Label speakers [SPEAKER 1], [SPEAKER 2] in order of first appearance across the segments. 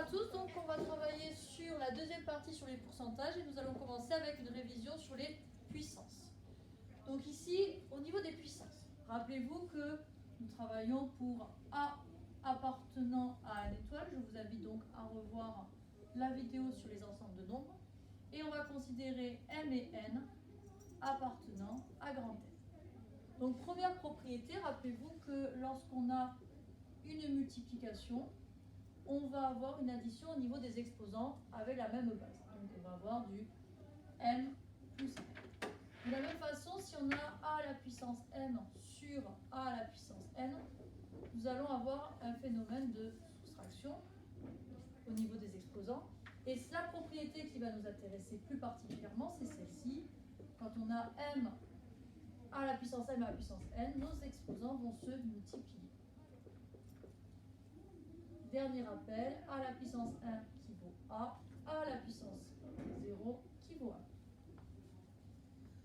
[SPEAKER 1] tous, donc on va travailler sur la deuxième partie sur les pourcentages et nous allons commencer avec une révision sur les puissances. Donc ici, au niveau des puissances, rappelez-vous que nous travaillons pour A appartenant à une étoile. Je vous invite donc à revoir la vidéo sur les ensembles de nombres. Et on va considérer M et N appartenant à grand N. Donc première propriété, rappelez-vous que lorsqu'on a une multiplication, on va avoir une addition au niveau des exposants avec la même base. Donc on va avoir du M plus N. De la même façon, si on a A à la puissance M sur A à la puissance N, nous allons avoir un phénomène de soustraction au niveau des exposants. Et la propriété qui va nous intéresser plus particulièrement, c'est celle-ci. Quand on a M à la puissance M à la puissance N, nos exposants vont se multiplier. Dernier rappel, A à la puissance 1 qui vaut A à la puissance 0 qui vaut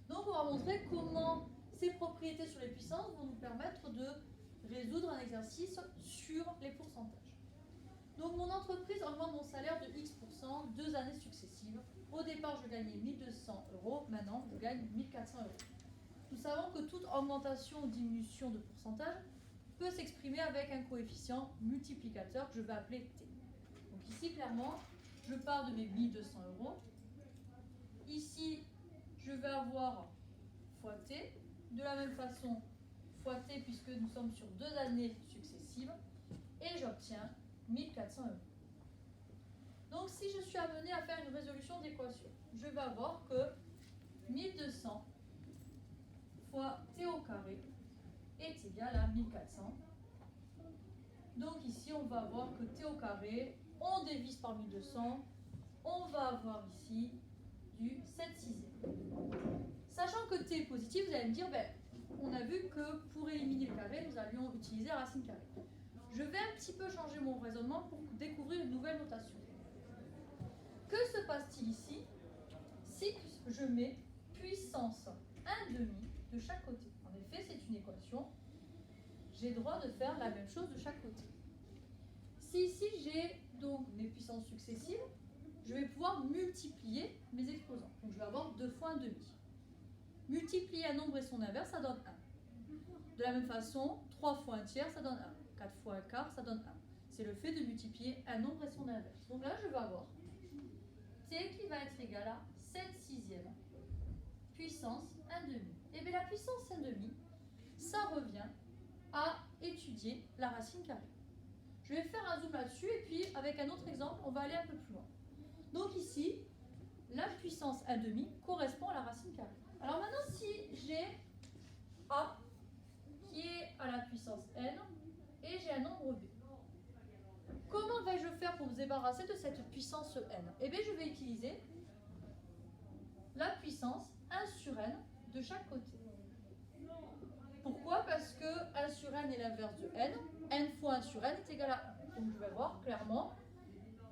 [SPEAKER 1] 1. Donc on va montrer comment ces propriétés sur les puissances vont nous permettre de résoudre un exercice sur les pourcentages. Donc mon entreprise augmente mon salaire de X% 2 années successives. Au départ, je gagnais 1200 €, maintenant je gagne 1400 €. Nous savons que toute augmentation ou diminution de pourcentage peut s'exprimer avec un coefficient multiplicateur que je vais appeler T. Donc ici, clairement, je pars de mes 1200 €. Ici, je vais avoir fois T. De la même façon, fois T, puisque nous sommes sur 2 années successives. Et j'obtiens 1400 €. Donc si je suis amené à faire une résolution d'équation, je vais avoir que 1200 fois T au carré est égal à 1400. Donc ici, on va avoir que T au carré, on divise par 1200, on va avoir ici du 7/6. Sachant que T est positif, vous allez me dire, on a vu que pour éliminer le carré, nous allions utiliser la racine carrée. Je vais un petit peu changer mon raisonnement pour découvrir une nouvelle notation. Que se passe-t-il ici si je mets puissance 1/2 de chaque côté? En effet, c'est une équation. J'ai le droit de faire la même chose de chaque côté. Si ici j'ai donc mes puissances successives, je vais pouvoir multiplier mes exposants. Donc je vais avoir 2 fois 1/2. Multiplier un nombre et son inverse, ça donne 1. De la même façon, 3 fois 1/3, ça donne 1. 4 fois 1/4, ça donne 1. C'est le fait de multiplier un nombre et son inverse. Donc là, je vais avoir T qui va être égal à 7/6 puissance 1/2. Et bien la puissance 1/2, ça revient à étudier la racine carrée. Je vais faire un zoom là-dessus et puis avec un autre exemple, on va aller un peu plus loin. Donc ici, la puissance 1/2 correspond à la racine carrée. Alors maintenant, si j'ai A qui est à la puissance N et j'ai un nombre B, comment vais-je faire pour me débarrasser de cette puissance N? Eh bien, je vais utiliser la puissance 1 sur N de chaque côté. Pourquoi? Parce que 1 sur N est l'inverse de N. N fois 1 sur N est égal à 1. Donc je vais voir clairement,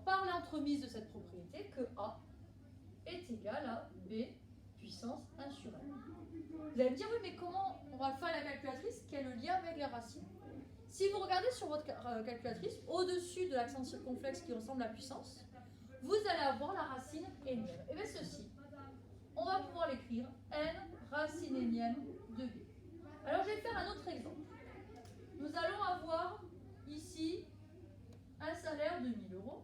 [SPEAKER 1] par l'entremise de cette propriété, que A est égal à B puissance 1 sur N. Vous allez me dire, oui, mais comment on va le faire à la calculatrice? Quel est le lien avec les racines? Si vous regardez sur votre calculatrice, au-dessus de l'accent circonflexe qui ressemble à puissance, vous allez avoir la racine énième. Et bien ceci, on va pouvoir l'écrire N racine énième de B. Alors je vais faire un autre exemple. Nous allons avoir ici un salaire de 1000 €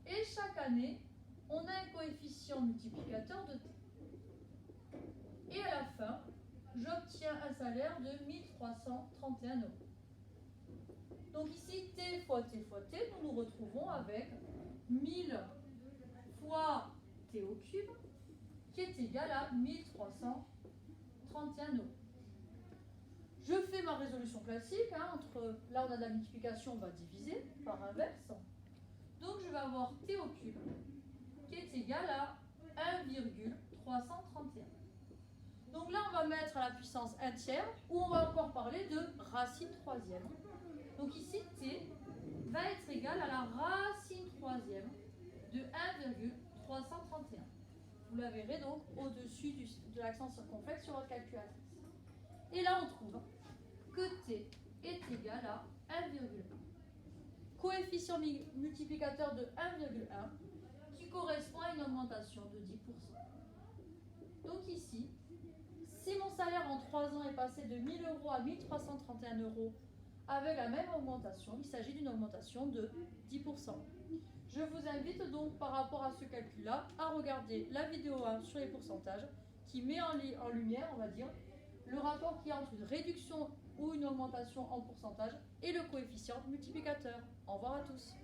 [SPEAKER 1] et chaque année, on a un coefficient multiplicateur de T. Et à la fin, j'obtiens un salaire de 1331 €. Donc ici, T fois T fois T, nous nous retrouvons avec 1000 fois T au cube qui est égal à 1331 €. Je fais ma résolution classique, entre là on a de la multiplication, on va diviser par inverse. Donc je vais avoir T au cube qui est égal à 1,331. Donc là on va mettre à la puissance 1/3 ou on va encore parler de racine troisième. Donc ici T va être égal à la racine troisième de 1,331. Vous la verrez donc au-dessus de l'accent circonflexe sur votre calculatrice. Et là on trouve que T est égal à 1,1. coefficient multiplicateur de 1,1 qui correspond à une augmentation de 10%. Donc ici, si mon salaire en 3 ans est passé de 1000 euros à 1331 euros avec la même augmentation, il s'agit d'une augmentation de 10%. Je vous invite donc par rapport à ce calcul-là à regarder la vidéo 1 sur les pourcentages qui met en lumière, on va dire, le rapport qu'il y a entre une réduction ou une augmentation en pourcentage et le coefficient multiplicateur. Au revoir à tous.